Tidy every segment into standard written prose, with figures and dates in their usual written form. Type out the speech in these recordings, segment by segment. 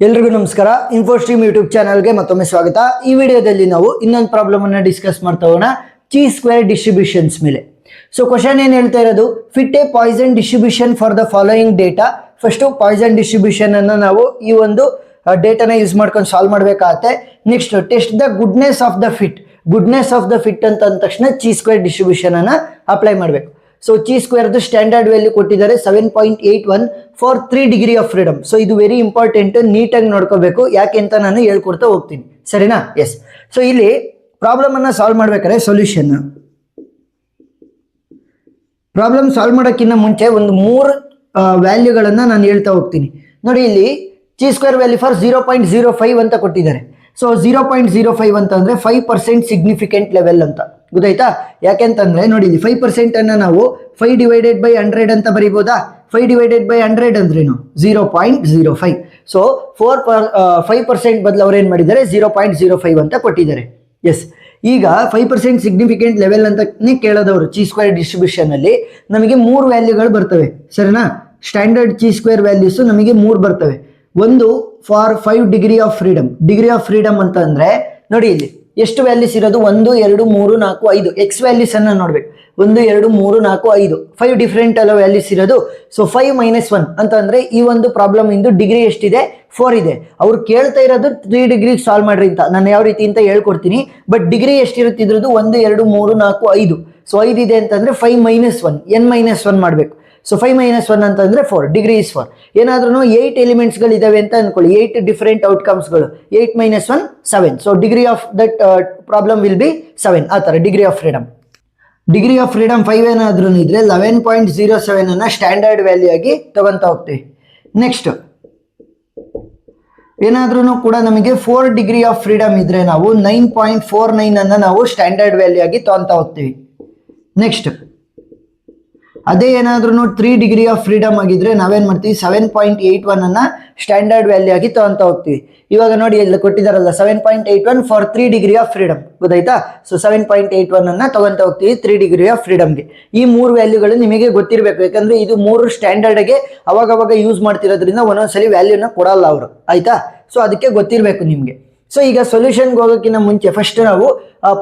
ಎಲ್ರಿಗೂ ನಮಸ್ಕಾರ. ಇನ್ಫೋಸ್ಟ್ರೀಮ್ ಯೂಟ್ಯೂಬ್ ಚಾನಲ್ಗೆ ಮತ್ತೊಮ್ಮೆ ಸ್ವಾಗತ. ಈ ವಿಡಿಯೋದಲ್ಲಿ ನಾವು ಇನ್ನೊಂದು ಪ್ರಾಬ್ಲಮ್ ಅನ್ನ ಡಿಸ್ಕಸ್ ಮಾಡ್ತಾ ಹೋಗೋಣ, ಚಿ ಸ್ಕ್ವೇರ್ ಡಿಸ್ಟ್ರಿಬ್ಯೂಷನ್ಸ್ ಮೇಲೆ. ಸೊ ಕ್ವಶನ್ ಏನು ಹೇಳ್ತಾ ಇರೋದು, fit a Poisson distribution for the following data. First Poisson distribution ಅನ್ನು ನಾವು ಈ ಒಂದು ಡೇಟಾನ ಯೂಸ್ ಮಾಡ್ಕೊಂಡು ಸಾಲ್ವ್ ಮಾಡಬೇಕಾಗತ್ತೆ. Next test the goodness of the fit. Goodness of the fit ಅಂತ ಅಂದ ತಕ್ಷಣ ಚಿ ಸ್ಕ್ವೇರ್ ಡಿಸ್ಟ್ರಿಬ್ಯೂಷನ್ ಅನ್ನ ಅಪ್ಲೈ ಮಾಡಬೇಕು. ಸೊ ಚಿ ಸ್ಕ್ವೇರ್ದು ಸ್ಟ್ಯಾಂಡರ್ಡ್ ವ್ಯಾಲ್ಯೂ ಕೊಟ್ಟಿದ್ದಾರೆ 7.81 for 3 degree of freedom. So ಇದು ವೆರಿ ಇಂಪಾರ್ಟೆಂಟ್, ನೀಟಾಗಿ ನೋಡ್ಕೋಬೇಕು, ಯಾಕೆ ಅಂತ ನಾನು ಹೇಳ್ಕೊಡ್ತಾ ಹೋಗ್ತೀನಿ, ಸರಿನಾ? ಎಸ್. ಸೊ ಇಲ್ಲಿ ಪ್ರಾಬ್ಲಮ್ ಅನ್ನ ಸಾಲ್ವ್ ಮಾಡ್ಬೇಕಾದ್ರೆ ಸೊಲ್ಯೂಷನ್ ಪ್ರಾಬ್ಲಮ್ ಸಾಲ್ವ್ ಮಾಡೋಕ್ಕಿಂತ ಮುಂಚೆ ಒಂದು 3 ವ್ಯಾಲ್ಯೂಗಳನ್ನ ನಾನು ಹೇಳ್ತಾ ಹೋಗ್ತೀನಿ. ನೋಡಿ, ಇಲ್ಲಿ ಚಿ ಸ್ಕ್ವೇರ್ ವ್ಯಾಲ್ಯೂ ಫಾರ್ 0.05 ಅಂತ ಕೊಟ್ಟಿದ್ದಾರೆ. ಸೊ 0.05 ಅಂತಂದ್ರೆ 5% ಸಿಗ್ನಿಫಿಕೆಂಟ್ ಲೆವೆಲ್ ಅಂತ ಗೊತ್ತಾಯ್ತಾ? ಯಾಕೆಂತಂದ್ರೆ ನೋಡಿ, ಇಲ್ಲಿ 5% ಅನ್ನ ನಾವು 5 ಡಿವೈಡೆಡ್ ಬೈ 100 ಅಂತ ಬರೀಬೋದಾ? 5 ಡಿವೈಡೆಡ್ ಬೈ 100 ಅಂದ್ರೇನು? 0.05. ಸೊ 5% ಬದಲು ಅವ್ರು ಏನ್ ಮಾಡಿದ್ದಾರೆ, 0.05 ಅಂತ ಕೊಟ್ಟಿದ್ದಾರೆ. ಎಸ್. ಈಗ 5% ಸಿಗ್ನಿಫಿಕೆಂಟ್ ಲೆವೆಲ್ ಅಂತ ಕೇಳೋದವರು ಚಿ ಸ್ಕ್ವೇರ್ ಡಿಸ್ಟ್ರಿಬ್ಯೂಷನ್ ಅಲ್ಲಿ ನಮಗೆ 3 ವ್ಯಾಲ್ಯೂಗಳು ಬರ್ತವೆ, ಸರಿನಾ? ಸ್ಟ್ಯಾಂಡರ್ಡ್ ಚಿ ಸ್ಕ್ವೇರ್ ವ್ಯಾಲ್ಯೂಸ್ ನಮಗೆ 3 ಬರ್ತವೆ. ಒಂದು for 5 degree of freedom. Degree of freedom ಅಂತ ಅಂದ್ರೆ ನೋಡಿ, ಇಲ್ಲಿ ಎಷ್ಟು ವ್ಯಾಲ್ಯೂಸ್ ಇರೋದು? 1 2 3 4 5 ಎಕ್ಸ್ ವ್ಯಾಲ್ಯೂಸ್ ಅನ್ನ ನೋಡ್ಬೇಕು. 1 2 3 4 5 5 ಡಿಫ್ರೆಂಟ್ ಅಲ್ಲ ವ್ಯಾಲ್ಯೂಸ್ ಇರೋದು. ಸೊ 5 - 1 ಅಂತ ಅಂದ್ರೆ ಈ ಒಂದು ಪ್ರಾಬ್ಲಮ್ ಇಂದು ಡಿಗ್ರಿ ಎಷ್ಟಿದೆ? 4 ಇದೆ. ಅವ್ರು ಕೇಳ್ತಾ ಇರೋದು 3 ಡಿಗ್ರಿ ಸಾಲ್ವ್ ಮಾಡ್ರಿ ಅಂತ. ನಾನು ಯಾವ ರೀತಿ ಅಂತ ಹೇಳ್ಕೊಡ್ತೀನಿ. ಬಟ್ ಡಿಗ್ರಿ ಎಷ್ಟಿರುತ್ತೆ ಇದ್ರದ್ದು? 1 2 3 4 5. ಸೊ 5 ಇದೆ ಅಂತಂದ್ರೆ 5 - 1 n - 1 ಮಾಡಬೇಕು. ಸೊ 5 - 1 ಅಂತಂದ್ರೆ 4. Degree is 4. ಏನಾದ್ರೂ 8 ಎಲಿಮೆಂಟ್ಸ್ಗಳು ಇದಾವೆ ಅಂತ ಅನ್ಕೊಳ್ಳಿ, 8 ಡಿಫರೆಂಟ್ ಔಟ್ಕಮ್ಸ್ಗಳು. 8 - 1 7. So degree of that problem will be 7. ಆ ಥರ degree of freedom. Degree of freedom 5 ಏನಾದ್ರೂ ಇದ್ರೆ 11.07 ಅನ್ನ ಸ್ಟ್ಯಾಂಡರ್ಡ್ ವ್ಯಾಲ್ಯೂ ಆಗಿ ತಗೊಂತ ಹೋಗ್ತೀವಿ. ನೆಕ್ಸ್ಟ್ ಏನಾದ್ರೂ ಕೂಡ ನಮಗೆ 4 ಡಿಗ್ರಿ ಆಫ್ ಫ್ರೀಡಮ್ ಇದ್ರೆ ನಾವು 9.49 ಅನ್ನ ನಾವು ಸ್ಟ್ಯಾಂಡರ್ಡ್ ವ್ಯಾಲ್ಯೂ ಆಗಿ ತಗೊಂತ ಹೋಗ್ತೀವಿ. ನೆಕ್ಸ್ಟ್ ಅದೇ ಏನಾದ್ರೂ 3 ಡಿಗ್ರಿ ಆಫ್ ಫ್ರೀಡಮ್ ಆಗಿದ್ರೆ ನಾವೇನ್ ಮಾಡ್ತೀವಿ, 7.81 ಅನ್ನ ಸ್ಟ್ಯಾಂಡರ್ಡ್ ವ್ಯಾಲ್ಯೂ ಆಗಿ ತಗೊಂತ ಹೋಗ್ತೀವಿ. ಇವಾಗ ನೋಡಿ, ಇಲ್ಲಿ ಕೊಟ್ಟಿದಾರಲ್ಲ 7.81 ಫಾರ್ 3 ಡಿಗ್ರಿ ಆಫ್ ಫ್ರೀಡಮ್, ಗೊತ್ತಾಯ್ತಾ? ಸೊ 7.81 ಅನ್ನ ತಗೊಂತ ಹೋಗ್ತೀವಿ 3 ಡಿಗ್ರಿ ಆಫ್ ಫ್ರೀಡಮ್ಗೆ. ಈ 3 ವ್ಯಾಲ್ಯೂಗಳು ನಿಮಗೆ ಗೊತ್ತಿರಬೇಕು, ಯಾಕಂದ್ರೆ ಇದು 3 ಸ್ಟ್ಯಾಂಡರ್ಡ್ಗೆ ಅವಾಗ ಯೂಸ್ ಮಾಡ್ತಿರೋದ್ರಿಂದ ಒಂದೊಂದ್ಸಲಿ ವ್ಯಾಲ್ಯೂನ ಕೊಡಲ್ಲ ಅವರು, ಆಯ್ತಾ? ಸೊ ಅದಕ್ಕೆ ಗೊತ್ತಿರಬೇಕು ನಿಮ್ಗೆ. ಸೊ ಈಗ ಸೊಲ್ಯೂಷನ್ಗೆ ಹೋಗೋಕ್ಕಿಂತ ಮುಂಚೆ ಫಸ್ಟ್ ನಾವು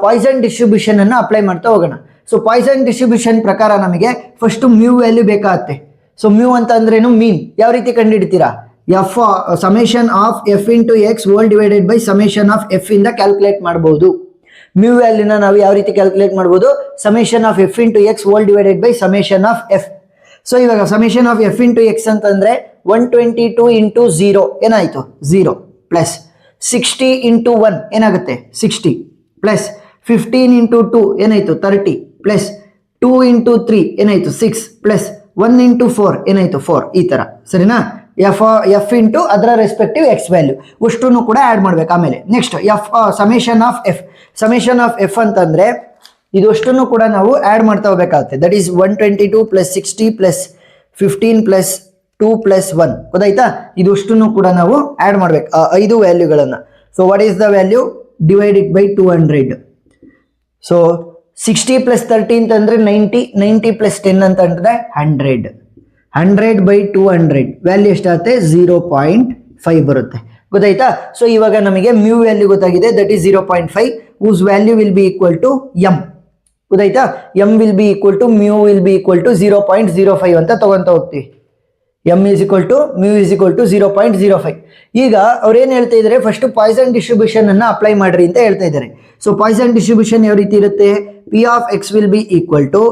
ಪಾಯ್ಸನ್ ಡಿಸ್ಟ್ರಿಬ್ಯೂಷನ್ ಅನ್ನ ಅಪ್ಲೈ ಮಾಡ್ತಾ ಹೋಗೋಣ. ಸೊ ಪಾಯ್ಸನ್ ಡಿಸ್ಟ್ರಿಬ್ಯೂಷನ್ ಪ್ರಕಾರ ನಮಗೆ ಫಸ್ಟ್ ಮ್ಯೂ ವ್ಯಾಲ್ಯೂ ಬೇಕಾಗತ್ತೆ. ಸೊ ಮ್ಯೂ ಅಂತ ಅಂದ್ರೇನು? ಮೀನ್. ಯಾವ ರೀತಿ ಕಂಡುಹಿಡ್ತೀರಾ? F summation of f into x whole divided by summation of f ಇಂದ ಕ್ಯಾಲ್ಕುಲೇಟ್ ಮಾಡಬಹುದು. ಮ್ಯೂ ವ್ಯಾಲ್ಯೂನ ನಾವು ಯಾವ ರೀತಿ ಕ್ಯಾಲ್ಕುಲೇಟ್ ಮಾಡಬಹುದು? Summation of f into x whole divided by summation of f. So ಇವಾಗ summation of f into x ಅಂತಂದ್ರೆ 122 into 0 ಏನಾಯ್ತು? 0 ಪ್ಲಸ್ 60 ಇಂಟು 1 ಏನಾಗುತ್ತೆ? 60 ಪ್ಲಸ್ 15 ಇಂಟು 2 ಏನಾಯ್ತು? 30 ಪ್ಲಸ್ 2 ಇಂಟು 3 ಏನಾಯ್ತು? 6 ಪ್ಲಸ್ 1 ಇಂಟು 4 ಏನಾಯ್ತು? 4. ಈ ತರ, ಸರಿನಾ? ಎಫ್ ಇಂಟು ಅದರ ರೆಸ್ಪೆಕ್ಟಿವ್ ಎಕ್ಸ್ ವ್ಯಾಲ್ಯೂ ಅಷ್ಟನ್ನು ಕೂಡ ಆ್ಯಡ್ ಮಾಡ್ಬೇಕು. ಆಮೇಲೆ next f summation of f. Summation of f ಅಂತಂದ್ರೆ ಇದು ಅಷ್ಟನ್ನು ಕೂಡ ನಾವು ಆ್ಯಡ್ ಮಾಡ್ತಾ ಹೋಗ್ಬೇಕಾಗುತ್ತೆ. That is 122 plus 60 plus 15 plus 2 plus 1, ಗೊತ್ತಾಯ್ತಾ? ಇದು ಅಷ್ಟನ್ನು ಕೂಡ ನಾವು ಆ್ಯಡ್ ಮಾಡ್ಬೇಕು, 5 ವ್ಯಾಲ್ಯೂಗಳನ್ನ. So what is the value? Divide it by 200. So 60 plus 30 ಅಂತಂದ್ರೆ 90, 90 ಪ್ಲಸ್ 10 ಅಂತಂದ್ರೆ 100. 100 ಬೈ 200 ವ್ಯಾಲ್ಯೂ ಎಷ್ಟಾಗುತ್ತೆ? 0.5 ಬರುತ್ತೆ, ಗೊತ್ತಾಯ್ತಾ? ಸೊ ಇವಾಗ ನಮಗೆ ಮ್ಯೂ ವ್ಯಾಲ್ಯೂ ಗೊತ್ತಾಗಿದೆ, that is 0.5, whose value will be equal to m, ಗೊತ್ತಾಯ್ತಾ? M will be equal to mu will be equal to 0.05 ಅಂತ ತಗೊಂತ ಹೋಗ್ತೀವಿ. M is equal to mu is equal to 0.05. ಈಗ ಅವ್ರೇನು ಹೇಳ್ತಾ ಇದ್ದಾರೆ, ಫಸ್ಟ್ ಪಾಯ್ಸನ್ ಡಿಸ್ಟ್ರಿಬ್ಯೂಷನ್ ಅನ್ನ ಅಪ್ಲೈ ಮಾಡ್ರಿ ಅಂತ ಹೇಳ್ತಾ ಇದ್ದಾರೆ. ಸೊ ಪಾಯ್ಸನ್ ಡಿಸ್ಟ್ರಿಬ್ಯೂಷನ್ ಯಾವ ರೀತಿ ಇರುತ್ತೆ? P of x will be equal to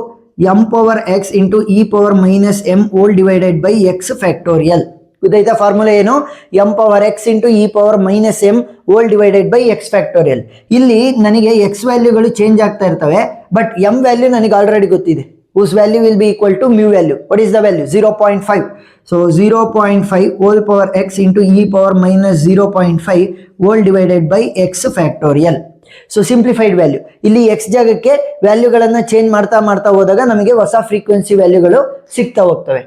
m power x into e power minus m whole divided by x factorial. ಗೊತ್ತಾಯ್ತಾ? ಫಾರ್ಮುಲಾ ಏನು? M power x into e power minus m whole divided by x factorial. ಇಲ್ಲಿ ನನಗೆ x ವ್ಯಾಲ್ಯೂಗಳು change ಆಗ್ತಾ ಇರ್ತವೆ, but m value ನನಗೆ already ಗೊತ್ತಿದೆ. whose value will be equal to mu value. What is the value? 0.5. So 0.5 whole power x into e power minus 0.5 whole divided by x factorial. So simplified value. ಇಲ್ಲಿ x ಜಾಗಕ್ಕೆ ವ್ಯಾಲ್ಯೂಗಳನ್ನು change ಮಾಡ್ತಾ ಹೋದಾಗ ನಮಗೆ ಹೊಸ frequency ವ್ಯಾಲ್ಯೂಗಳು ಸಿಗ್ತಾ ಹೋಗ್ತವೆ.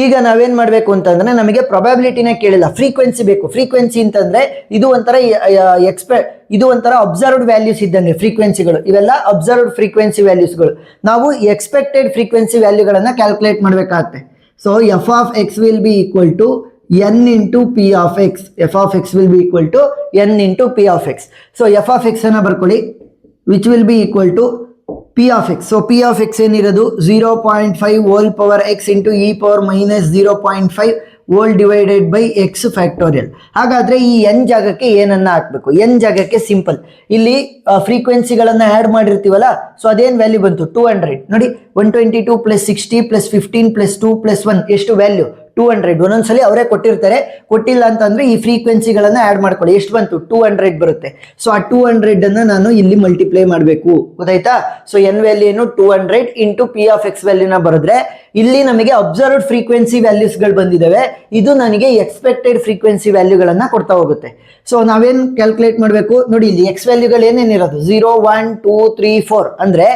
ಈಗ ನಾವೇನ್ ಮಾಡಬೇಕು ಅಂತಂದ್ರೆ ನಮಗೆ ಪ್ರೊಬ್ಯಾಬಿಲಿಟಿನ ಕೇಳಿಲ್ಲ, ಫ್ರೀಕ್ವೆನ್ಸಿ ಬೇಕು. ಫ್ರೀಕ್ವೆನ್ಸಿ ಅಂತಂದ್ರೆ ಇದು ಒಂಥರ ಅಬ್ಸರ್ವ್ಡ್ ವ್ಯಾಲ್ಯೂಸ್ ಇದ್ದಂಗೆ ಫ್ರೀಕ್ವೆನ್ಸಿಗಳು. ಇವೆಲ್ಲ ಅಬ್ಸರ್ವ್ಡ್ ಫ್ರೀಕ್ವೆನ್ಸಿ ವ್ಯಾಲ್ಯೂಸ್ಗಳು. ನಾವು ಎಕ್ಸ್ಪೆಕ್ಟೆಡ್ ಫ್ರೀಕ್ವೆನ್ಸಿ ವ್ಯಾಲ್ಯೂಗಳನ್ನ ಕ್ಯಾಲ್ಕುಲೇಟ್ ಮಾಡಬೇಕಾಗುತ್ತೆ. So f of x will be equal to n into p of x. f of x will be equal to n into p of x. So f of x ಅನ್ನ ಬರ್ಕೊಳ್ಳಿ, which will be equal to p of x. So p of x ಏನಿರೋದು 0.5 whole power x into e power minus 0.5 whole divided by x factorial. ಹಾಗಾದ್ರೆ ಈ n ಜಾಗಕ್ಕೆ ಏನನ್ನ ಹಾಕ್ಬೇಕು? n ಜಾಗಕ್ಕೆ simple, ಇಲ್ಲಿ ಫ್ರೀಕ್ವೆನ್ಸಿಗಳನ್ನ add ಮಾಡಿರ್ತೀವಲ್ಲ, ಸೊ ಅದೇನ್ ವ್ಯಾಲ್ಯೂ ಬಂತು? 200. ನೋಡಿ, 122 ಪ್ಲಸ್ 60 ಪ್ಲಸ್ 15 ಪ್ಲಸ್ 2 ಪ್ಲಸ್ 1 ಎಷ್ಟು ವ್ಯಾಲ್ಯೂ? 200. ಒಂದೊಂದ್ಸಲಿ ಅವರೇ ಕೊಟ್ಟಿರ್ತಾರೆ, ಕೊಟ್ಟಿಲ್ಲ ಅಂತಂದ್ರೆ ಈ ಫ್ರೀಕ್ವೆನ್ಸಿಗಳನ್ನ ಆಡ್ ಮಾಡ್ಕೊಳ್ಳಿ. ಎಷ್ಟು ಬಂತು? 200 ಬರುತ್ತೆ. ಸೊ ಆ 200 ಅನ್ನ ನಾನು ಇಲ್ಲಿ ಮಲ್ಟಿಪ್ಲೈ ಮಾಡಬೇಕು, ಗೊತ್ತಾಯ್ತಾ? ಸೊ n ವ್ಯಾಲ್ಯೂ ಏನು? 200 ಇಂಟು ಪಿ ಆಫ್ ಎಕ್ಸ್ ವ್ಯಾಲ್ಯೂನ ಬರೆದ್ರೆ ಇಲ್ಲಿ ನಮಗೆ ಅಬ್ಸರ್ವ್ಡ್ ಫ್ರೀಕ್ವೆನ್ಸಿ ವ್ಯಾಲ್ಯೂಸ್ಗಳು ಬಂದಿದ್ದಾವೆ. ಇದು ನನಗೆ ಎಕ್ಸ್ಪೆಕ್ಟೆಡ್ ಫ್ರೀಕ್ವೆನ್ಸಿ ವ್ಯಾಲ್ಯೂಗಳನ್ನ ಕೊಡ್ತಾ ಹೋಗುತ್ತೆ. ಸೊ ನಾವೇನ್ ಕ್ಯಾಲ್ಕುಲೇಟ್ ಮಾಡಬೇಕು? ನೋಡಿ, ಇಲ್ಲಿ ಎಕ್ಸ್ ವ್ಯಾಲ್ಯೂಗಳು ಏನೇನಿರೋದು? 0, 1, 2, 3, 4 ಅಂದ್ರೆ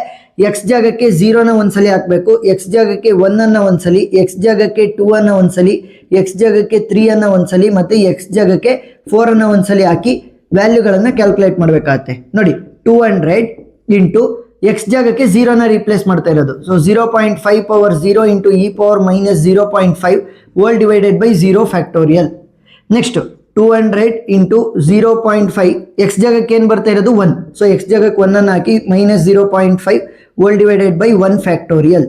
ಎಕ್ಸ್ ಜಾಗಕ್ಕೆ 0ನ ಒಂದ್ಸಲಿ ಹಾಕ್ಬೇಕು, ಎಕ್ಸ್ ಜಾಗಕ್ಕೆ 1 ಅನ್ನ ಒಂದ್ಸಲಿ, ಎಕ್ಸ್ ಜಾಗಕ್ಕೆ 2 ಅನ್ನ ಒಂದ್ಸಲಿ, ಎಕ್ಸ್ ಜಾಗಕ್ಕೆ 3 ಅನ್ನ ಒಂದ್ಸಲಿ, ಮತ್ತೆ ಎಕ್ಸ್ ಜಾಗಕ್ಕೆ 4 ಅನ್ನ ಒಂದ್ಸಲಿ ಹಾಕಿ ವ್ಯಾಲ್ಯೂಗಳನ್ನ ಕ್ಯಾಲ್ಕುಲೇಟ್ ಮಾಡ್ಬೇಕಾಗತ್ತೆ. ನೋಡಿ, 200 ಇಂಟು ಎಕ್ಸ್ ಜಾಗಕ್ಕೆ 0ನ ರೀಪ್ಲೇಸ್ ಮಾಡ್ತಾ ಇರೋದು. So 0.5 power 0 into e power minus 0.5 whole divided by 0 factorial. Next 200 into 0.5 X ಜಾಗಕ್ಕೆ ಏನು ಬರ್ತಾ ಇರೋದು? 1. ಸೊ ಎಕ್ಸ್ ಜಾಗಕ್ಕೆ 1 ಅನ್ನು ಹಾಕಿ minus 0.5 whole divided by 1 factorial.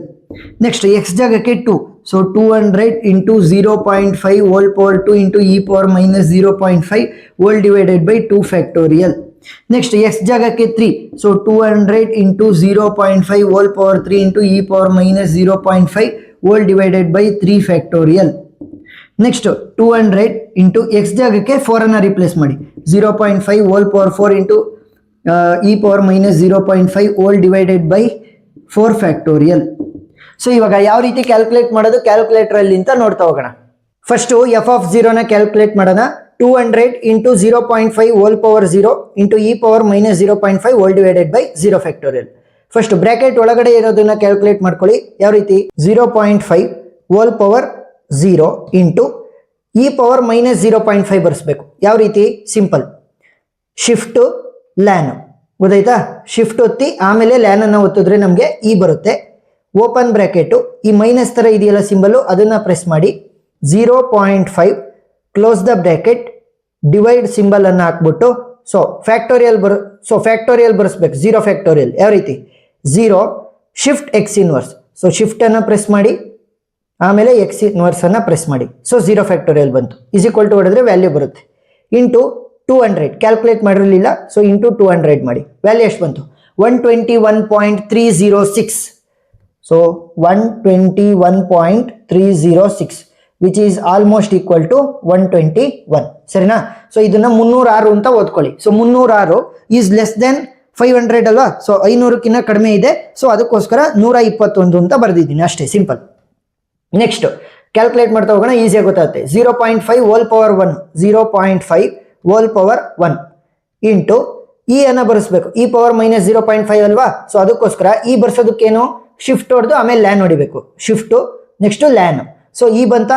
Next x ಜಾಗಕ್ಕೆ 2. So 200 into 0.5 whole power 2 into e power minus 0.5 whole divided by 2 factorial. Next x ಜಾಗಕ್ಕೆ 3. So 200 into 0.5 whole power 3 into e power minus 0.5 whole divided by 3 factorial. Next 200 into x ಜಾಗಕ್ಕೆ 4 ಅನ್ನ replace ಮಾಡಿ, 0.5 whole power 4 into e power minus 0.5 whole divided by 4 factorial. So ಇವಾಗ ಯಾವ ರೀತಿ calculate ಮಾಡೋದು calculator ಅಲ್ಲಿ ಅಂತ ನೋಡ್ತಾ ಹೋಗೋಣ. ಫಸ್ಟ್ ಎಫ್ ಆಫ್ 0ನ ಕ್ಯಾಲ್ಕುಲೇಟ್ ಮಾಡೋಣ. 200 into 0.5 whole power 0 into e power minus 0.5 whole divided by 0 factorial. First bracket ಒಳಗಡೆ ಇರೋದನ್ನ ಕ್ಯಾಲ್ಕುಲೇಟ್ ಮಾಡ್ಕೊಳ್ಳಿ. ಯಾವ ರೀತಿ? 0.5 whole power 0 into e power minus 0.5 ಬರೆಸ್ಬೇಕು. ಯಾವ ರೀತಿ? ಸಿಂಪಲ್, ಶಿಫ್ಟ್ ಲ್ಯಾನ್, ಗೊತ್ತಾಯ್ತಾ? ಶಿಫ್ಟ್ ಒತ್ತಿ ಆಮೇಲೆ ಲ್ಯಾನ್ ಅನ್ನ ಒತ್ತಿದ್ರೆ ನಮಗೆ ಇ ಬರುತ್ತೆ. ಓಪನ್ ಬ್ರಾಕೆಟು, ಈ ಮೈನಸ್ ತರ ಇದೆಯಲ್ಲ ಸಿಂಬಲು, ಅದನ್ನ ಪ್ರೆಸ್ ಮಾಡಿ 0.5 close the bracket, divide symbol ಅನ್ನ ಹಾಕ್ಬಿಟ್ಟು ಸೊ ಫ್ಯಾಕ್ಟೋರಿಯಲ್ ಬರೆಸ್ಬೇಕು. 0 ಫ್ಯಾಕ್ಟೋರಿಯಲ್ ಯಾವ ರೀತಿ? 0 shift x inverse. So shift ಅನ್ನ ಪ್ರೆಸ್ ಮಾಡಿ ಆಮೇಲೆ ಎಕ್ಸ್ ಇನ್ವರ್ಸ್ ಅನ್ನ ಪ್ರೆಸ್ ಮಾಡಿ. ಸೊ 0 ಫ್ಯಾಕ್ಟೋರಿಯಲ್ ಬಂತು. ಈಸ್ ಈಕ್ವಲ್ ಟು ಹೊಡೆದ್ರೆ ವ್ಯಾಲ್ಯೂ ಬರುತ್ತೆ. ಇಂಟು 200 ಕ್ಯಾಲ್ಕುಲೇಟ್ ಮಾಡಿರಲಿಲ್ಲ, ಸೊ ಇಂಟು 200 ಮಾಡಿ. ವ್ಯಾಲ್ಯೂ ಎಷ್ಟು ಬಂತು? 121.306. So 121.306 which is almost equal to 121. ಸರಿನಾ? ಸೊ ಇದನ್ನ 306 ಅಂತ ಓದ್ಕೊಳ್ಳಿ. ಸೊ 306 ಈಸ್ ಲೆಸ್ ದೆನ್ 500 ಅಲ್ವಾ? ಸೊ 500ಕ್ಕಿಂತ ಕಡಿಮೆ ಇದೆ. ಸೊ ಅದಕ್ಕೋಸ್ಕರ 121 ಅಂತ ಬರೆದಿದ್ದೀನಿ ಅಷ್ಟೇ, ಸಿಂಪಲ್. ನೆಕ್ಸ್ಟ್ ಕ್ಯಾಲ್ಕುಲೇಟ್ ಮಾಡ್ತಾ ಹೋಗೋಣ, ಈಸಿಯಾಗಿ ಗೊತ್ತಾಗುತ್ತೆ. 0.5 whole power 1, 0.5 whole power 1 into E ಅನ್ನ ಬರೆಸ್ಬೇಕು. ಇ ಪವರ್ ಮೈನಸ್ 0.5 ಅಲ್ವಾ? ಸೊ ಅದಕ್ಕೋಸ್ಕರ ಈ ಬರ್ಸೋದಕ್ಕೇನು? ಶಿಫ್ಟ್ ಹೊಡೆದು ಆಮೇಲೆ ಲ್ಯಾನ್ ಹೊಡಿಬೇಕು. Shift next LAN. ಸೊ ಈ ಬಂತ,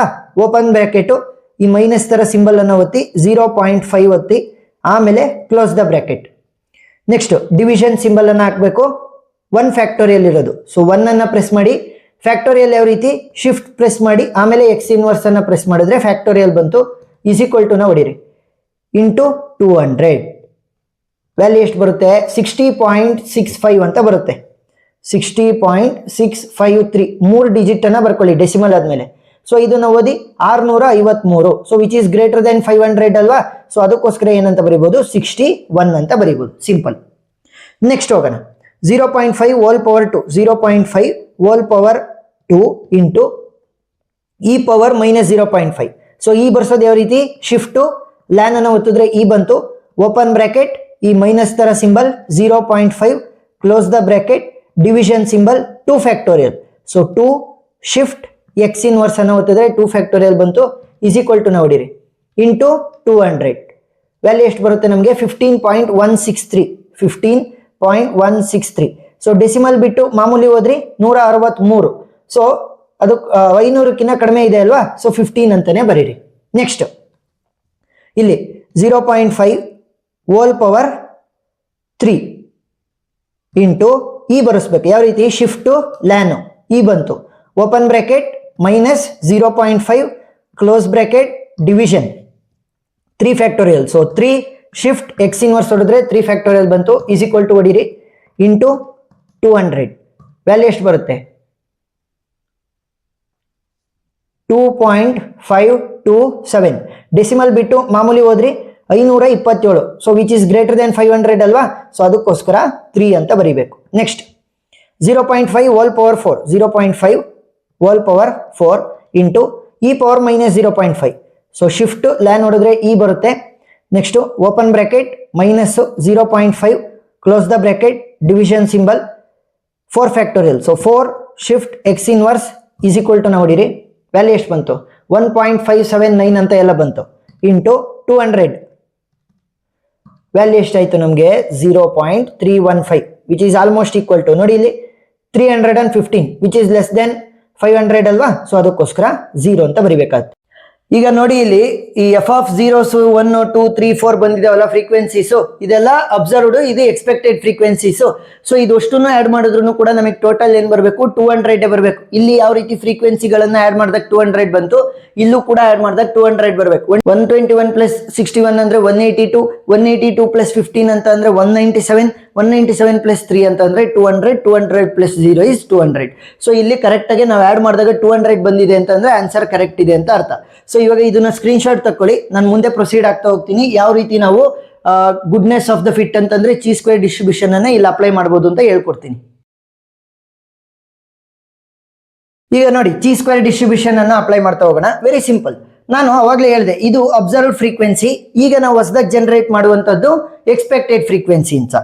ಓಪನ್ ಬ್ರಾಕೆಟು, ಈ ಮೈನಸ್ ತರ ಸಿಂಬಲ್ ಅನ್ನು ಒತ್ತಿ 0.5 ಒತ್ತಿ ಆಮೇಲೆ close the bracket. Next division symbol ಅನ್ನ ಹಾಕಬೇಕು. 1 ಫ್ಯಾಕ್ಟೋರಿಯಲ್ ಇರೋದು. ಸೊ 1 ಅನ್ನ ಪ್ರೆಸ್ ಮಾಡಿ. ಫ್ಯಾಕ್ಟೋರಿಯಲ್ ಯಾವ ರೀತಿ? ಶಿಫ್ಟ್ ಪ್ರೆಸ್ ಮಾಡಿ ಆಮೇಲೆ ಎಕ್ಸ್ ಇನ್ವರ್ಸ್ ಅನ್ನ ಪ್ರೆಸ್ ಮಾಡಿದ್ರೆ ಫ್ಯಾಕ್ಟೋರಿಯಲ್ ಬಂತು. ಈಸ್ ಈಕ್ವಲ್ ಟು ನ ಹೊಡಿರಿ, ಇಂಟು 200. ವ್ಯಾಲ್ಯೂ ಎಷ್ಟು ಬರುತ್ತೆ? 60.65 ಅಂತ ಬರುತ್ತೆ. 60.653 3 ಡಿಜಿಟ್ ಅನ್ನ ಬರ್ಕೊಳ್ಳಿ ಡೆಸಿಮಲ್ ಆದ್ಮೇಲೆ. ಸೊ ಇದನ್ನ ಓದಿ 653. So which is greater than 500 ಅಲ್ವಾ? ಸೊ ಅದಕ್ಕೋಸ್ಕರ ಏನಂತ ಬರೀಬಹುದು? 61 ಅಂತ ಬರೀಬಹುದು, ಸಿಂಪಲ್. ನೆಕ್ಸ್ಟ್ ಹೋಗೋಣ. 0.5 whole power 2, 0.5 whole power 2 into e power minus 0.5. So ಈ ಬರ್ಸೋದು ಯಾವ ರೀತಿ? ಶಿಫ್ಟು ಲ್ಯಾನ್ ಅನ್ನು ಒತ್ತಿದ್ರೆ ಇ ಬಂತು. ಓಪನ್ ಬ್ರಾಕೆಟ್, ಈ ಮೈನಸ್ ತರ symbol 0.5 close the bracket, division symbol 2 factorial. So 2 shift x inverse ಅನ್ನು ಒತ್ತಿದ್ರೆ 2 ಫ್ಯಾಕ್ಟೋರಿಯಲ್ ಬಂತು. ಈಸ್ ಈಕ್ವಲ್ ಟು ನಾವು ಹೊಡಿರಿ, ಇಂಟು 200. ವ್ಯಾಲ್ಯೂ ಎಷ್ಟು ಬರುತ್ತೆ ನಮಗೆ? 15.163. 15.163. ಸೊ ಡೆಸಿಮಲ್ ಬಿಟ್ಟು ಮಾಮೂಲಿ ಹೋದ್ರಿ 163. ಸೊ ಅದು 500ಕ್ಕಿಂತ ಕಡಿಮೆ ಇದೆ ಅಲ್ವಾ? ಸೊ 15 ಅಂತಾನೆ ಬರೀರಿ. ನೆಕ್ಸ್ಟ್ ಇಲ್ಲಿ 0.5 ಹೋಲ್ ಪವರ್ 3 ಇಂಟು ಇ ಬರೆಸ್ಬೇಕು. ಯಾವ ರೀತಿ? ಶಿಫ್ಟು ಲ್ಯಾನ್, ಇ ಬಂತು. Open bracket minus 0.5 close bracket, division 3 factorial. So 3 shift x inverse ಹೊಡೆದ್ರೆ 3 ಫ್ಯಾಕ್ಟೋರಿಯಲ್ ಬಂತು ಈಸ್ ಈಕ್ವಲ್ ಟು ಹೊಡಿರಿ ಇಂಟು 200. ವ್ಯಾಲ್ಯೂ ಎಷ್ಟು ಬರುತ್ತೆ? 2.527. ಡೆಸಿಮಲ್ ಬಿಟ್ಟು ಮಾಮೂಲಿ ಹೋದ್ರಿ 527. So which is greater than 500 ಅಲ್ವಾ? ಸೊ ಅದಕ್ಕೋಸ್ಕರ 3 ಅಂತ ಬರೀಬೇಕು. Next 0.5 whole power 4, 0.5 whole power 4 into e power minus 0.5. So shift ln ಹೊಡೆದ್ರೆ ಇ ಬರುತ್ತೆ. Next open bracket minus 0.5 close the bracket division symbol 4 factorial. So 4 shift x inverse is equal to ನೋಡಿರಿ value ಎಷ್ಟು ಬಂತು? 1.579 ಅಂತ ಎಲ್ಲ ಬಂತು into 200. Value ಎಷ್ಟಾಯಿತು ನಮಗೆ? 0.315 which is almost equal to ನೋಡಿ ಇಲ್ಲಿ 315 ವಿಚ್ ಈಸ್ ಲೆಸ್ ದೆನ್ 500 ಅಲ್ವಾ? ಸೊ ಅದಕ್ಕೋಸ್ಕರ 0 ಅಂತ ಬರಿಬೇಕಾಗುತ್ತೆ. ಈಗ ನೋಡಿ ಇಲ್ಲಿ ಈ ಎಫ್ ಆಫ್ ಝೀರೋಸ್ 1 2 3 4 ಬಂದಿದಾವಲ್ಲ ಫ್ರೀಕ್ವೆನ್ಸೀಸು, ಇದೆಲ್ಲ ಅಬ್ಸರ್ವ್ಡ್, ಇದು ಎಕ್ಸ್ಪೆಕ್ಟೆಡ್ ಫ್ರೀಕ್ವೆನ್ಸೀಸು. ಸೊ ಇದಷ್ಟನ್ನು ಆಡ್ ಮಾಡಿದ್ರು ಕೂಡ ನಮಗೆ ಟೋಟಲ್ ಏನ್ ಬರಬೇಕು? 200 ಬರಬೇಕು. ಇಲ್ಲಿ ಯಾವ ರೀತಿ ಫ್ರೀಕ್ವೆನ್ಸಿಗಳನ್ನ ಆಡ್ ಮಾಡಿದಾಗ 200 ಬಂತು, ಇಲ್ಲೂ ಕೂಡ ಆಡ್ ಮಾಡಿದಾಗ 200 ಬರಬೇಕು. 121 ಪ್ಲಸ್ 61 ಅಂದ್ರೆ 182, 182 ಪ್ಲಸ್ 15 ಅಂತ ಅಂದ್ರೆ 197, 197 ಪ್ಲಸ್ 3 ಅಂತ ಅಂದ್ರೆ 200, 200 ಪ್ಲಸ್ 0 ಇಸ್ 200. ಸೊ ಇಲ್ಲಿ ಕರೆಕ್ಟ್ ಆಗಿ ನಾವು ಆಡ್ ಮಾಡಿದಾಗ 200 ಬಂದಿದೆ ಅಂತಂದ್ರೆ ಆನ್ಸರ್ ಕರೆಕ್ಟ್ ಇದೆ ಅಂತ ಅರ್ಥ. ಸೊ ಇವಾಗ ಇದನ್ನ ಸ್ಕ್ರೀನ್ ಶಾಟ್ ತಕೊಳ್ಳಿ, ನಾನು ಮುಂದೆ ಪ್ರೊಸೀಡ್ ಆಗ್ತಾ ಹೋಗ್ತೀನಿ. ಯಾವ ರೀತಿ ನಾವು ಗುಡ್ನೆಸ್ ಆಫ್ ದ ಫಿಟ್ ಅಂತಂದ್ರೆ ಚಿ ಸ್ಕ್ವೇರ್ ಡಿಸ್ಟ್ರಿಬ್ಯೂಷನ್ ಅನ್ನ ಇಲ್ಲಿ ಅಪ್ಲೈ ಮಾಡಬಹುದು ಅಂತ ಹೇಳ್ಕೊಡ್ತೀನಿ. ಈಗ ನೋಡಿ ಚಿ ಸ್ಕ್ವೇರ್ ಡಿಸ್ಟ್ರಿಬ್ಯೂಷನ್ ಅನ್ನ ಅಪ್ಲೈ ಮಾಡ್ತಾ ಹೋಗೋಣ. Very simple. ನಾನು ಅವಾಗಲೇ ಹೇಳಿದೆ ಇದು ಅಬ್ಸರ್ವ್ಡ್ ಫ್ರೀಕ್ವೆನ್ಸಿ. ಈಗ ನಾವು ಹೊಸದಾಗಿ ಜನರೇಟ್ ಮಾಡುವಂತದ್ದು ಎಕ್ಸ್ಪೆಕ್ಟೆಡ್ ಫ್ರೀಕ್ವೆನ್ಸಿ ಅಂತ.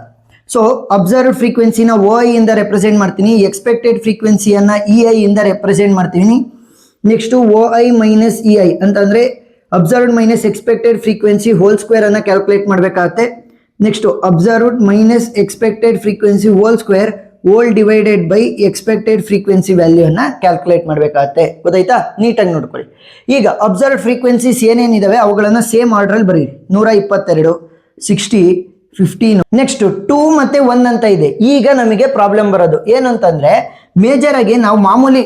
ಸೊ ಅಬ್ಸರ್ವ್ಡ್ ಫ್ರೀಕ್ವೆನ್ಸಿನ OI ಇಂದ ರೆಪ್ರೆಸೆಂಟ್ ಮಾಡ್ತೀನಿ, ಎಕ್ಸ್ಪೆಕ್ಟೆಡ್ ಫ್ರೀಕ್ವೆನ್ಸಿಯನ್ನ EI ಇಂದ ರೆಪ್ರೆಸೆಂಟ್ ಮಾಡ್ತೀನಿ. ನೆಕ್ಸ್ಟ್ OI ಮೈನಸ್ EI ಅಂತಂದ್ರೆ observed minus expected frequency whole square ಅನ್ನ ಕ್ಯಾಲ್ಕುಲೇಟ್ ಮಾಡಬೇಕಾಗತ್ತೆ. Next observed minus expected frequency hole square whole divided by expected frequency value ಅನ್ನ calculate ಮಾಡಬೇಕಾಗತ್ತೆ. ಗೊತ್ತಾಯ್ತಾ? ನೀಟಾಗಿ ನೋಡ್ಕೊಳ್ಳಿ. ಈಗ ಅಬ್ಸರ್ವ್ಡ್ ಫ್ರೀಕ್ವೆನ್ಸೀಸ್ ಏನೇನಿದಾವೆ ಅವುಗಳನ್ನ ಸೇಮ್ ಆರ್ಡರ್ ಅಲ್ಲಿ ಬರೀರಿ. 122, 60, 15. ನೆಕ್ಸ್ಟ್ 2 ಮತ್ತೆ 1 ಅಂತ ಇದೆ. ಈಗ ನಮಗೆ ಪ್ರಾಬ್ಲಮ್ ಬರೋದು ಏನಂತಂದ್ರೆ ಮೇಜರ್ ಆಗಿ ನಾವು ಮಾಮೂಲಿ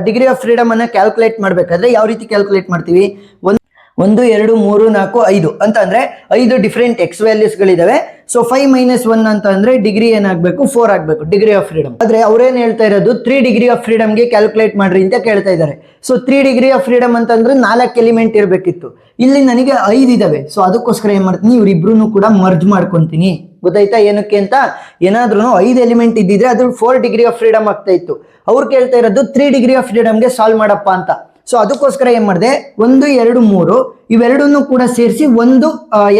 ಡಿಗ್ರಿ ಆಫ್ ಫ್ರೀಡಮ್ ಅನ್ನ ಕ್ಯಾಲ್ಕುಲೇಟ್ ಮಾಡ್ಬೇಕಾದ್ರೆ ಯಾವ ರೀತಿ ಕ್ಯಾಲ್ಕುಲೇಟ್ ಮಾಡ್ತೀವಿ? 1 2 3 4 5 ಅಂತ ಅಂದ್ರೆ 5 ಡಿಫರೆಂಟ್ ಎಕ್ಸ್ ವ್ಯಾಲ್ಯೂಸ್ ಗಳಿದಾವೆ. ಸೊ 5 ಮೈನಸ್ 1 ಅಂತ ಅಂದ್ರೆ ಡಿಗ್ರಿ ಏನಾಗಬೇಕು? 4 ಆಗಬೇಕು ಡಿಗ್ರಿ ಆಫ್ ಫ್ರೀಡಮ್. ಆದ್ರೆ ಅವ್ರೇನ್ ಹೇಳ್ತಾ ಇರೋದು 3 ಡಿಗ್ರಿ ಆಫ್ ಫ್ರೀಡಮ್ ಗೆ ಕ್ಯಾಲ್ಕುಲೇಟ್ ಮಾಡ್ರಿ ಅಂತ ಕೇಳ್ತಾ ಇದ್ದಾರೆ. ಸೊ 3 ಡಿಗ್ರಿ ಆಫ್ ಫ್ರೀಡಮ್ ಅಂತಂದ್ರೆ 4 ಎಲಿಮೆಂಟ್ ಇರಬೇಕಿತ್ತು, ಇಲ್ಲಿ ನನಗೆ 5 ಇದಾವೆ. ಸೊ ಅದಕ್ಕೋಸ್ಕರ ಏನ್ ಮಾಡ್ತೀನಿ, ಇವ್ರಿಬ್ರು ಕೂಡ ಮರ್ಜ್ ಮಾಡ್ಕೊಂತೀನಿ. ಗೊತ್ತಾಯ್ತಾ ಏನಕ್ಕೆ ಅಂತ? ಏನಾದ್ರೂ 5 ಎಲಿಮೆಂಟ್ ಇದ್ದಿದ್ರೆ ಅದು 4 ಡಿಗ್ರಿ ಆಫ್ ಫ್ರೀಡಮ್ ಆಗ್ತಾ ಇತ್ತು. ಅವ್ರು ಕೇಳ್ತಾ ಇರೋದು 3 ಡಿಗ್ರಿ ಆಫ್ ಫ್ರೀಡಮ್ಗೆ ಸಾಲ್ವ್ ಮಾಡಪ್ಪ ಅಂತ. ಸೊ ಅದಕ್ಕೋಸ್ಕರ ಏನ್ ಮಾಡಿದೆ, 1 2 3 ಇವೆರಡನ್ನು ಕೂಡ ಸೇರಿಸಿ ಒಂದು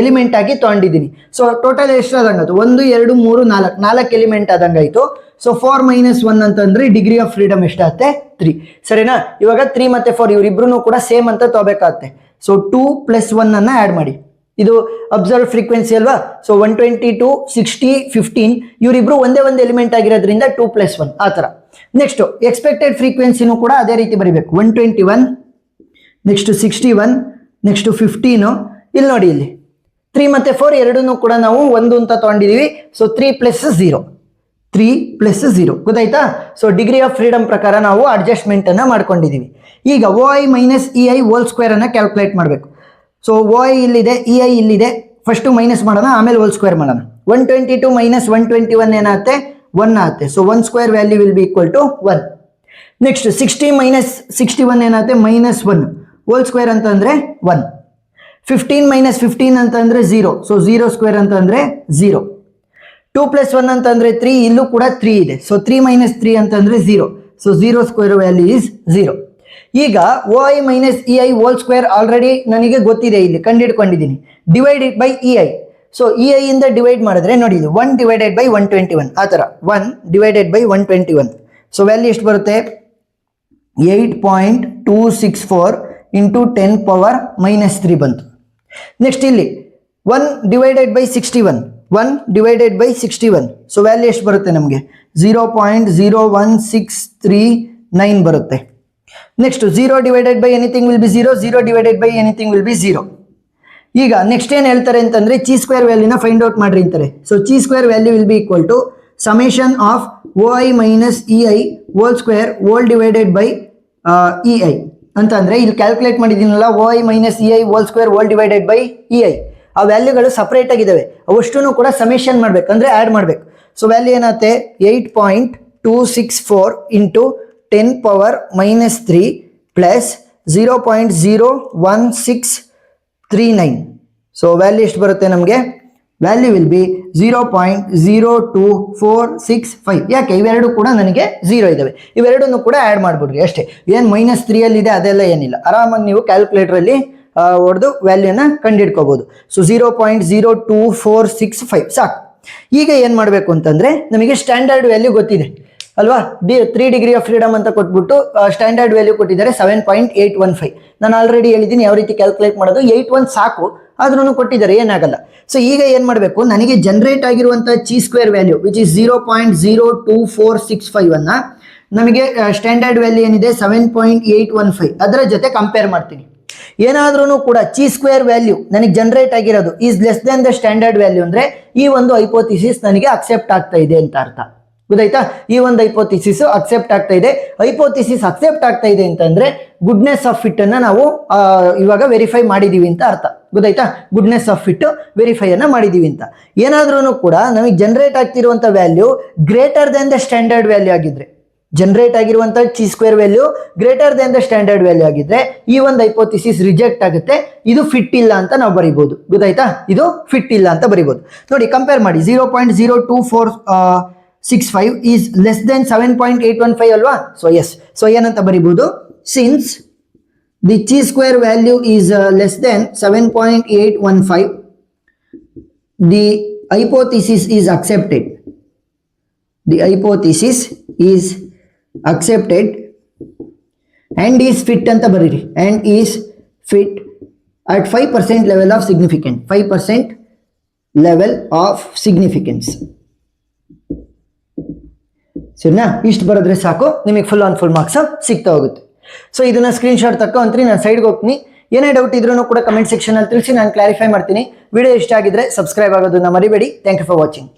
ಎಲಿಮೆಂಟ್ ಆಗಿ ತಗೊಂಡಿದ್ದೀನಿ. ಸೊ ಟೋಟಲ್ ಎಷ್ಟು ಆದಂಗಾಯ್ತು? 1 2 3 4 ಎಲಿಮೆಂಟ್ ಆದಂಗಾಯ್ತು. ಸೊ 4 ಮೈನಸ್ 1 ಅಂತಂದ್ರೆ ಡಿಗ್ರಿ ಆಫ್ ಫ್ರೀಡಮ್ ಎಷ್ಟಾಗುತ್ತೆ? 3. ಸರಿನಾ? ಇವಾಗ 3 ಮತ್ತೆ 4 ಇವರಿಬ್ರು ಕೂಡ ಸೇಮ್ ಅಂತ ತಗೋಬೇಕಾಗತ್ತೆ. ಸೊ 2 ಪ್ಲಸ್ 1 ಅನ್ನ ಆಡ್ ಮಾಡಿ. ಇದು ಅಬ್ಸರ್ವ್ ಫ್ರೀಕ್ವೆನ್ಸಿ ಅಲ್ವಾ? ಸೊ 122, 60, 15 ಇವರಿಬ್ರು ಒಂದೇ ಒಂದು ಎಲಿಮೆಂಟ್ ಆಗಿರೋದ್ರಿಂದ 2 ಪ್ಲಸ್ 1 ಆ ತರ. ನೆಕ್ಸ್ಟ್ ಎಕ್ಸ್ಪೆಕ್ಟೆಡ್ ಫ್ರೀಕ್ವೆನ್ಸಿನೂ ಕೂಡ ಅದೇ ರೀತಿ ಬರೀಬೇಕು. 121, ನೆಕ್ಸ್ಟ್ 61, ನೆಕ್ಸ್ಟ್ 15. ಇಲ್ಲಿ ನೋಡಿ, ಇಲ್ಲಿ 3 ಮತ್ತೆ 4 ಎರಡನ್ನೂ ಕೂಡ ನಾವು 1 ಅಂತ ತಗೊಂಡಿದೀವಿ. So 3 plus 0, 3 plus 0. ಗೊತ್ತಾಯ್ತಾ? ಸೊ ಡಿಗ್ರಿ ಆಫ್ ಫ್ರೀಡಮ್ ಪ್ರಕಾರ ನಾವು ಅಡ್ಜಸ್ಟ್ಮೆಂಟ್ ಅನ್ನ ಮಾಡ್ಕೊಂಡಿದೀವಿ. ಈಗ OI minus EI whole square ಅನ್ನ ಕ್ಯಾಲ್ಕುಲೇಟ್ ಮಾಡಬೇಕು. ಸೊ OI ಇಲ್ಲಿದೆ, EI ಇಲ್ಲಿದೆ. ಫಸ್ಟ್ ಮೈನಸ್ ಮಾಡೋಣ, ಆಮೇಲೆ ಹೋಲ್ ಸ್ಕ್ವೇರ್ ಮಾಡೋಣ. 122 ಮೈನಸ್ 121 ಏನಾಗುತ್ತೆ? 1 ಆಗುತ್ತೆ. So 1 square value will be equal to 1. Next 60 minus 61 ಏನಾಗುತ್ತೆ? ಮೈನಸ್ 1 ಹೋಲ್ ಸ್ಕ್ವೇರ್ ಅಂತಂದ್ರೆ 1. 15 ಮೈನಸ್ 15 ಅಂತಂದ್ರೆ 0. ಸೊ 0 ಸ್ಕ್ವೇರ್ ಅಂತಂದ್ರೆ 0. 2 ಪ್ಲಸ್ 1 ಅಂತಂದ್ರೆ 3. ಇಲ್ಲೂ ಕೂಡ 3 ಇದೆ. ಸೊ 3 ಮೈನಸ್ 3 ಅಂತಂದ್ರೆ 0. So 0 square value is 0. ಈಗ OI minus EI whole square already ನನಗೆ ಗೊತ್ತಿದೆ, ಇಲ್ಲಿ ಕಂಡಿಡ್ಕೊಂಡಿದ್ದೀನಿ. Divided by EI. So EI ಇಂದ ಡಿವೈಡ್ ಮಾಡಿದ್ರೆ ನೋಡಿ, ಇದು 1 ಡಿವೈಡೆಡ್ ಬೈ 121 ಆ ಥರ. 1 ಡಿವೈಡೆಡ್ ಬೈ 121. ಸೊ ವ್ಯಾಲ್ಯೂ ಎಷ್ಟು ಬರುತ್ತೆ? 8.264 ಇಂಟು 10 ಪವರ್ ಮೈನಸ್ 3 ಬಂತು. ನೆಕ್ಸ್ಟ್ ಇಲ್ಲಿ 1 divided by 61, 1 divided by 61. So value ಎಷ್ಟು ಬರುತ್ತೆ ನಮಗೆ? 0.01639 ಬರುತ್ತೆ. Next 0 divided by anything will be 0, 0 divided by anything will be 0. ಈಗ ನೆಕ್ಸ್ಟ್ ಏನ್ ಹೇಳ್ತಾರೆ ಅಂತಂದ್ರೆ ಚಿ ಸ್ಕ್ವೇರ್ ವ್ಯಾಲ್ಯೂನ ಫೈಂಡ್ ಔಟ್ ಮಾಡ್ರಿ ಅಂತಾರೆ. So chi square value will be equal to summation of OI minus EI whole square whole divided by EI ಅಂತಂದರೆ ಇಲ್ಲಿ calculate ಮಾಡಿದ್ದೀನಲ್ಲ OI minus EI whole square whole divided by EI, ಆ ವ್ಯಾಲ್ಯೂಗಳು separate ಆಗಿದ್ದಾವೆ. ಅವಷ್ಟೂ ಕೂಡ summation ಮಾಡಬೇಕು, ಅಂದರೆ add ಮಾಡಬೇಕು. ಸೊ ವ್ಯಾಲ್ಯೂ ಏನಾಗುತ್ತೆ 8.264 into 10 power minus 3 plus 0.01639. So value ಎಷ್ಟು ಬರುತ್ತೆ ನಮಗೆ? Value will B 0.02465. ಯಾಕೆ? ಇವೆರಡು ಕೂಡ ನನಗೆ 0 ಇದ್ದಾವೆ, ಇವೆರಡನ್ನು ಕೂಡ ಆ್ಯಡ್ ಮಾಡಿಬಿಡ್ರಿ ಅಷ್ಟೇ. ಏನು -3 ಇದೆ ಅದೆಲ್ಲ ಏನಿಲ್ಲ, ಆರಾಮಾಗಿ ನೀವು ಕ್ಯಾಲ್ಕುಲೇಟ್ರಲ್ಲಿ ಹೊಡೆದು ವ್ಯಾಲ್ಯೂನ ಕಂಡುಹಿಡ್ಕೋಬೋದು. ಸೊ 0.02465 ಸಾಕು. ಈಗ ಏನು ಮಾಡಬೇಕು ಅಂತಂದರೆ ನಮಗೆ ಸ್ಟ್ಯಾಂಡರ್ಡ್ ವ್ಯಾಲ್ಯೂ ಗೊತ್ತಿದೆ ಅಲ್ವಾ? 3 ಡಿಗ್ರಿ ಆಫ್ ಫ್ರೀಡಮ್ ಅಂತ ಕೊಟ್ಬಿಟ್ಟು ಸ್ಟ್ಯಾಂಡರ್ಡ್ ವ್ಯಾಲ್ಯೂ ಕೊಟ್ಟಿದ್ದಾರೆ 7.815. ನಾನು ಆಲ್ರೆಡಿ ಹೇಳಿದ್ದೀನಿ ಯಾವ ರೀತಿ ಕ್ಯಾಲ್ಕುಲೇಟ್ ಮಾಡೋದು. 81 ಸಾಕು, ಆದ್ರೂ ಕೊಟ್ಟಿದ್ದಾರೆ, ಏನಾಗಲ್ಲ. ಸೊ ಈಗ ಏನು ಮಾಡಬೇಕು, ನನಗೆ ಜನರೇಟ್ ಆಗಿರುವಂಥ ಚಿ ಸ್ಕ್ವೇರ್ ವ್ಯಾಲ್ಯೂ ವಿಚ್ ಇಸ್ 0.02465 ಅನ್ನು ನಮಗೆ ಸ್ಟ್ಯಾಂಡರ್ಡ್ ವ್ಯಾಲ್ಯೂ ಏನಿದೆ 7.815 ಅದರ ಜೊತೆ ಕಂಪೇರ್ ಮಾಡ್ತೀನಿ. ಏನಾದ್ರೂ ಕೂಡ ಚಿ ಸ್ಕ್ವೇರ್ ವ್ಯಾಲ್ಯೂ ನನಗೆ ಜನರೇಟ್ ಆಗಿರೋದು is less then the standard value ಅಂದರೆ ಈ ಒಂದು ಹೈಪೋಥಿಸಿಸ್ ನನಗೆ ಅಕ್ಸೆಪ್ಟ್ ಆಗ್ತಾ ಇದೆ ಅಂತ ಅರ್ಥ. ಗೊತ್ತಾಯ್ತಾ? ಈ ಒಂದು ಹೈಪೋಥಿಸಿಸ್ ಅಕ್ಸೆಪ್ಟ್ ಆಗ್ತಾ ಇದೆ. ಹೈಪೋಥಿಸಿಸ್ ಅಕ್ಸೆಪ್ಟ್ ಆಗ್ತಾ ಇದೆ ಅಂತಂದ್ರೆ ಗುಡ್ನೆಸ್ ಆಫ್ ಫಿಟ್ ಅನ್ನ ನಾವು ಇವಾಗ ವೆರಿಫೈ ಮಾಡಿದೀವಿ ಅಂತ ಅರ್ಥ. ಗೊತ್ತಾಯ್ತಾ? ಗುಡ್ನೆಸ್ ಆಫ್ ಫಿಟ್ ವೆರಿಫೈ ಅನ್ನ ಮಾಡಿದೀವಿ ಅಂತ. ಏನಾದ್ರೂ ಕೂಡ ನಮಗೆ ಜನರೇಟ್ ಆಗ್ತಿರುವಂತ value greater than the standard value ಆಗಿದ್ರೆ, ಜನರೇಟ್ ಆಗಿರುವಂತ chi square value greater than the standard value ಆಗಿದ್ರೆ ಈ ಒಂದು ಹೈಪೋಥಿಸಿಸ್ ರಿಜೆಕ್ಟ್ ಆಗುತ್ತೆ. ಇದು ಫಿಟ್ ಇಲ್ಲ ಅಂತ ನಾವು ಬರೀಬಹುದು. ಗೊತ್ತಾಯ್ತಾ? ಇದು ಫಿಟ್ ಇಲ್ಲ ಅಂತ ಬರೀಬಹುದು. ನೋಡಿ, ಕಂಪೇರ್ ಮಾಡಿ. 0.02465 is less than 7.815 ಅಲ್ವಾ? So yes. ಸೊ ಏನಂತ ಬರೀಬಹುದು? Since the chi square value is less than 7.815 the hypothesis is accepted. The hypothesis is accepted and is fit ಅಂತ ಬರೀರಿ. and is fit at 5% level of significance. 5% level of significance. ಸರಿನಾ? ಇಷ್ಟು ಬರೋದ್ರೆ ಸಾಕು, ನಿಮಗೆ full on full marks ಸಿಗ್ತಾ ಹೋಗುತ್ತೆ. So ಇದನ್ನ screenshot ತಕ್ಕೊಂತ್ರಿ, ನಾನು ಸೈಡ್ಗೆ ಹೋಗ್ತೀನಿ. ಏನೇ ಡೌಟ್ ಇದ್ರೂ ಕೂಡ ಕಮೆಂಟ್ ಸೆಕ್ಷನ್ ಅಲ್ಲಿ ತಿಳಿಸಿ, ನಾನು ಕ್ಲಾರಿಫೈ ಮಾಡ್ತೀನಿ. ವಿಡಿಯೋ ಇಷ್ಟ ಆಗಿದ್ರೆ ಸಬ್ಸ್ಕ್ರೈಬ್ ಆಗೋದನ್ನ ಮರಿಬೇಡಿ. Thank you for watching.